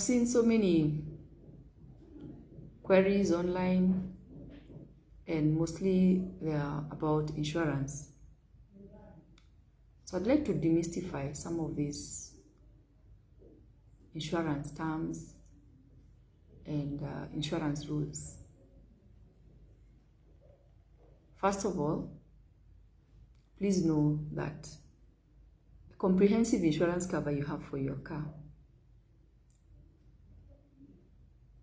I've seen so many queries online, and mostly they are about insurance. So I'd like to demystify some of these insurance terms and insurance rules. First of all, please know that the comprehensive insurance cover you have for your car,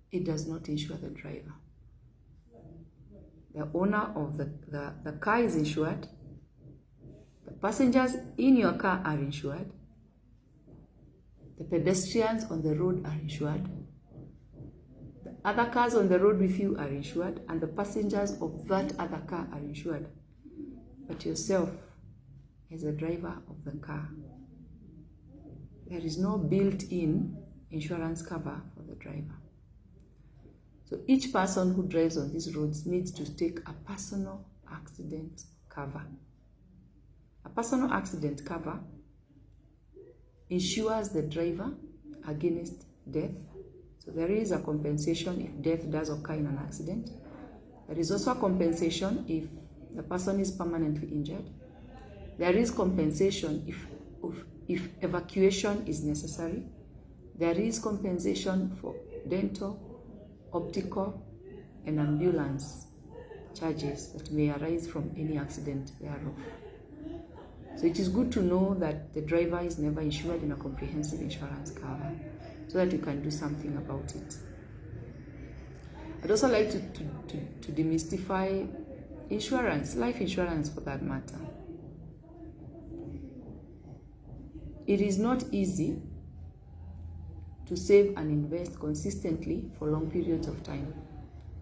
it does not insure the driver. The owner of the car is insured. The passengers in your car are insured. The pedestrians on the road are insured. The other cars on the road with you are insured, and the passengers of that other car are insured. But yourself, as a driver of the car, there is no built-in insurance cover for the driver. So each person who drives on these roads needs to take a personal accident cover. A personal accident cover insures the driver against death. So there is a compensation if death does occur in an accident. There is also a compensation if the person is permanently injured. There is compensation if evacuation is necessary. There is compensation for dental, optical, and ambulance charges that may arise from any accident thereof. So it is good to know that the driver is never insured in a comprehensive insurance cover, so that you can do something about it. I'd also like to demystify insurance, life insurance for that matter. It is not easy to save and invest consistently for long periods of time,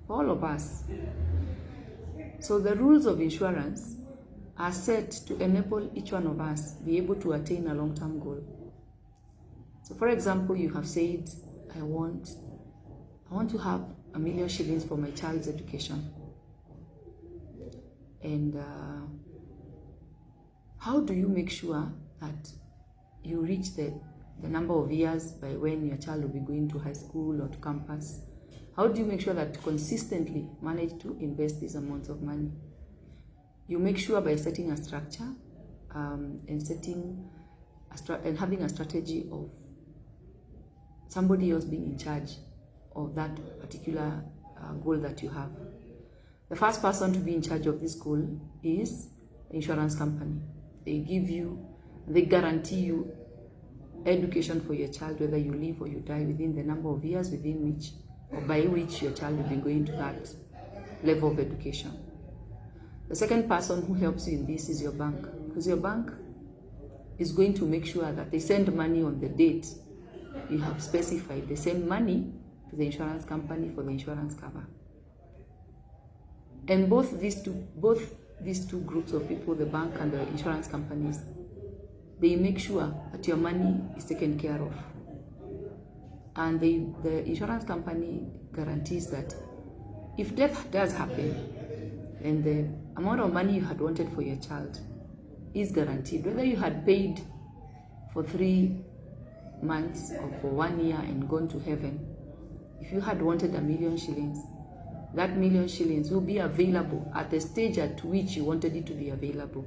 for all of us. So the rules of insurance are set to enable each one of us be able to attain a long-term goal. So for example, you have said, I want to have 1 million shillings for my child's education. And how do you make sure that you reach the number of years by when your child will be going to high school or to campus? How do you make sure that you consistently manage to invest these amounts of money? You make sure by setting a structure and having a strategy of somebody else being in charge of that particular goal that you have. The first person to be in charge of this goal is the insurance company. They guarantee you education for your child, whether you live or you die, within the number of years within which or by which your child will be going to that level of education. The second person who helps you in this is your bank, because your bank is going to make sure that they send money on the date you have specified. They send money to the insurance company for the insurance cover. And both these two groups of people, the bank and the insurance companies, they make sure that your money is taken care of. And the insurance company guarantees that if death does happen, then the amount of money you had wanted for your child is guaranteed. Whether you had paid for 3 months or for 1 year and gone to heaven, if you had wanted 1 million shillings, that 1 million shillings will be available at the stage at which you wanted it to be available.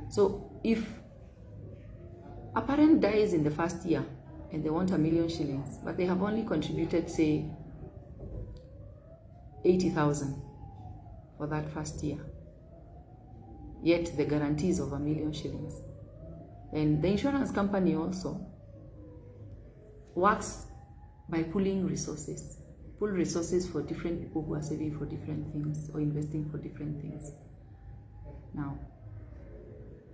So if a parent dies in the first year and they want 1 million shillings, but they have only contributed, say, 80,000 for that first year, yet the guarantees of 1 million shillings, then the insurance company also works by pooling resources. Pool resources for different people who are saving for different things or investing for different things. Now,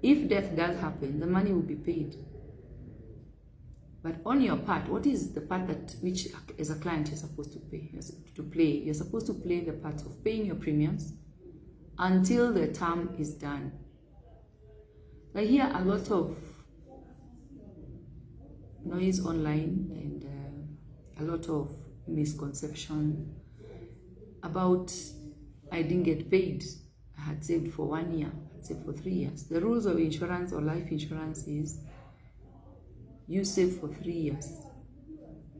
if death does happen, the money will be paid. But on your part, what is the part which as a client you're supposed to play? You're supposed to play the part of paying your premiums until the term is done. I hear a lot of noise online and a lot of misconception about I didn't get paid. I had saved for 1 year, I had saved for 3 years. The rules of insurance or life insurance is you save for 3 years.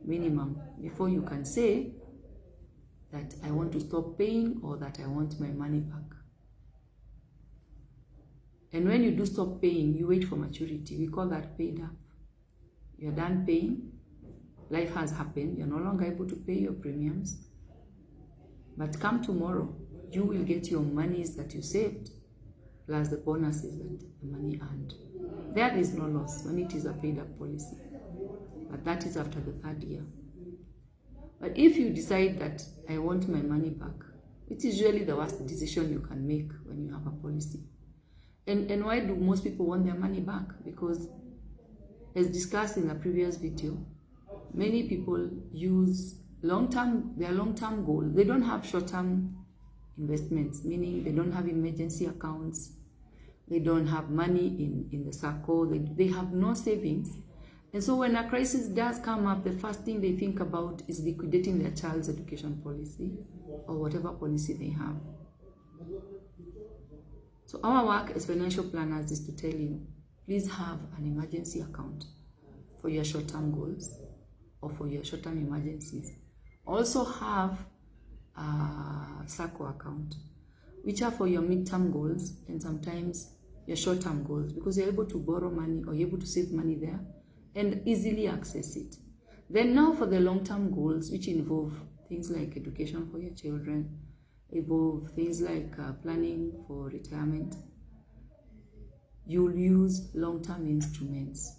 minimum before you can say that I want to stop paying or that I want my money back. And when you do stop paying, you wait for maturity. We call that paid up. You're done paying. Life has happened. You're no longer able to pay your premiums. But come tomorrow, you will get your monies that you saved, plus the bonuses that the money earned. There is no loss when it is a paid up policy. But that is after the 3rd year. But if you decide that I want my money back, it is usually the worst decision you can make when you have a policy. And why do most people want their money back? Because, as discussed in a previous video, many people use their long-term goal. They don't have short-term investments, meaning they don't have emergency accounts, they don't have money in the circle, they have no savings. And so when a crisis does come up, the first thing they think about is liquidating their child's education policy or whatever policy they have. So our work as financial planners is to tell you, please have an emergency account for your short-term goals or for your short-term emergencies. Also have a SACCO account, which are for your mid-term goals and sometimes your short-term goals, because you're able to borrow money or you're able to save money there and easily access it. Then now for the long-term goals, which involve things like education for your children, involve things like planning for retirement, you'll use long-term instruments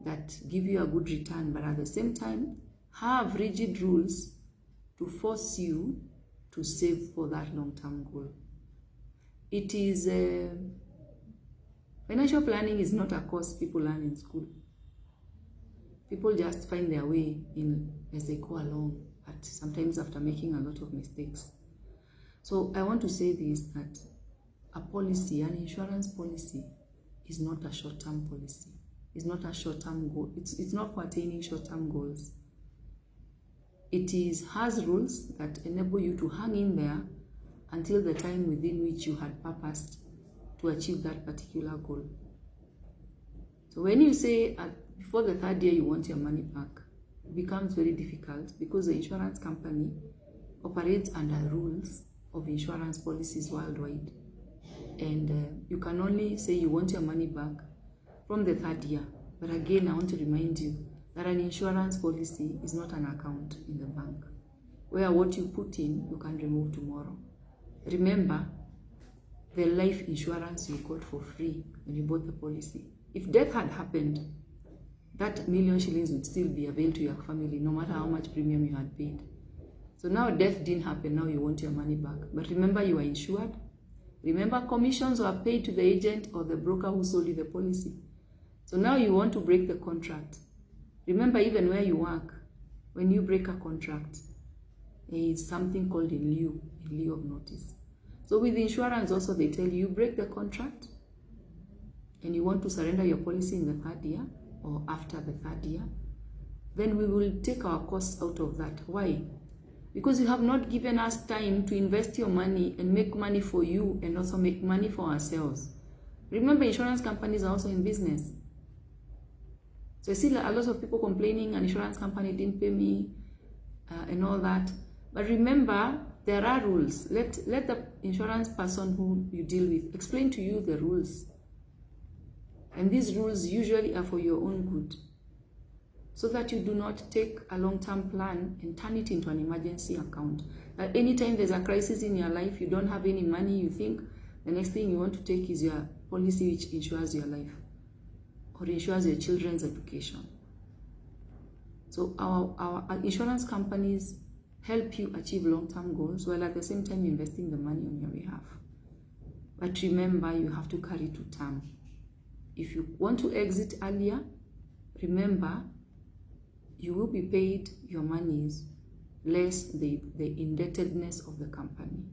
that give you a good return, but at the same time have rigid rules to force you to save for that long-term goal. It is financial planning is not a course people learn in school. People just find their way in as they go along, but sometimes after making a lot of mistakes. So I want to say this, that a policy, an insurance policy, is not a short-term policy. It's not a short-term goal. It's not for attaining short-term goals. It has rules that enable you to hang in there until the time within which you had purposed to achieve that particular goal. So when you say before the 3rd year you want your money back, it becomes very difficult because the insurance company operates under rules of insurance policies worldwide. And you can only say you want your money back from the 3rd year. But again, I want to remind you that an insurance policy is not an account in the bank, where what you put in, you can remove tomorrow. Remember, the life insurance you got for free when you bought the policy. If death had happened, that £1,000,000 shillings would still be available to your family, no matter how much premium you had paid. So now death didn't happen, now you want your money back. But remember, you are insured. Remember, commissions were paid to the agent or the broker who sold you the policy. So now you want to break the contract. Remember, even where you work, when you break a contract, there is something called in lieu of notice. So with insurance also, they tell you break the contract and you want to surrender your policy in the 3rd year or after the 3rd year, then we will take our costs out of that. Why? Because you have not given us time to invest your money and make money for you and also make money for ourselves. Remember, insurance companies are also in business. So I see a lot of people complaining, an insurance company didn't pay me and all that. But remember, there are rules. Let the insurance person who you deal with explain to you the rules. And these rules usually are for your own good, so that you do not take a long-term plan and turn it into an emergency account. Anytime there's a crisis in your life, you don't have any money, you think the next thing you want to take is your policy which insures your life or insures your children's education. So our insurance companies help you achieve long-term goals while at the same time investing the money on your behalf. But remember, you have to carry to term. If you want to exit earlier, remember, you will be paid your monies less the indebtedness of the company,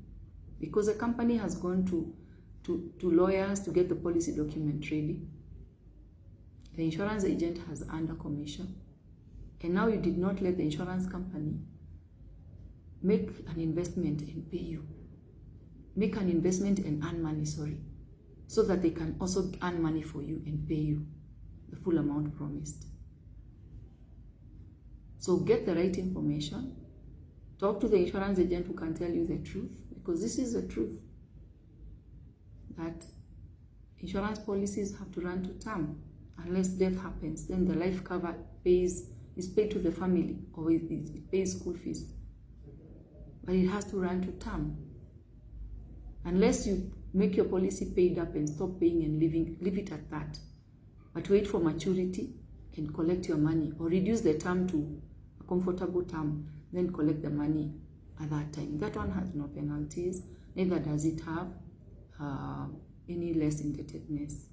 because the company has gone to lawyers to get the policy document ready. The insurance agent has earned a commission, and now you did not let the insurance company make an investment and pay you. Make an investment and earn money, so that they can also earn money for you and pay you the full amount promised. So get the right information. Talk to the insurance agent who can tell you the truth, because this is the truth, that insurance policies have to run to term. Unless death happens, then the life cover is paid to the family, or it pays school fees. But it has to run to term. Unless you make your policy paid up and stop paying and leave it at that. But wait for maturity and collect your money, or reduce the term to a comfortable term, then collect the money at that time. That one has no penalties, neither does it have any less indebtedness.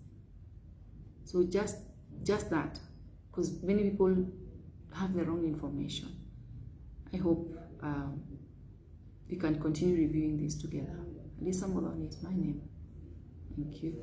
So just that, because many people have the wrong information. I hope we can continue reviewing this together. Lisa Moloni is my name. Thank you.